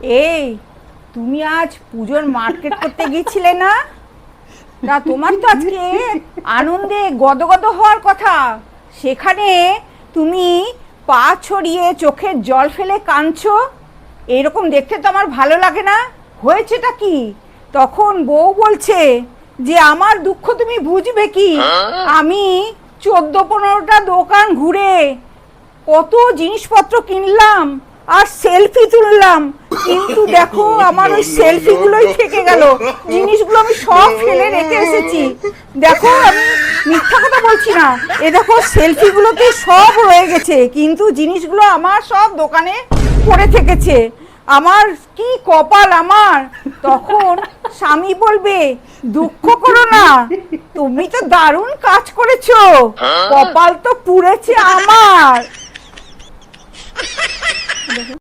এই, তুমি আজ পুজোর মার্কেট করতে গিয়েছিলে না? তা তোমার তো আজকে আনন্দে গদগদ হওয়ার কথা। সেখানে তুমি পা ছড়িয়ে চোখের জল ফেলে কাঁদছো। এরকম দেখতে তো আমার ভালো লাগে না। হয়েছেটা কি? তখন বউ বলছে যে আমার দুঃখ তুমি বুঝবে কি, আমি 14-15টা দোকান ঘুরে কত জিনিসপত্র কিনলাম আর সেলফি তুললাম, কিন্তু দেখো আমার ওই সেলফিগুলোই থেকে গেল। জিনিসগুলো আমি সব ফেলে রেখে এসেছি। দেখো, আমি মিথ্যা কথা বলছি না। এ দেখো, সেলফিগুলোতে সব রয়ে গেছে, কিন্তু জিনিসগুলো আমার সব দোকানে পড়ে থেকেছে। আমার কি কপাল আমার। তখন স্বামী বলবে, দুঃখ করো না, তুমি তো দারুণ কাজ করেছো, কপাল তো পুড়েছে আমার।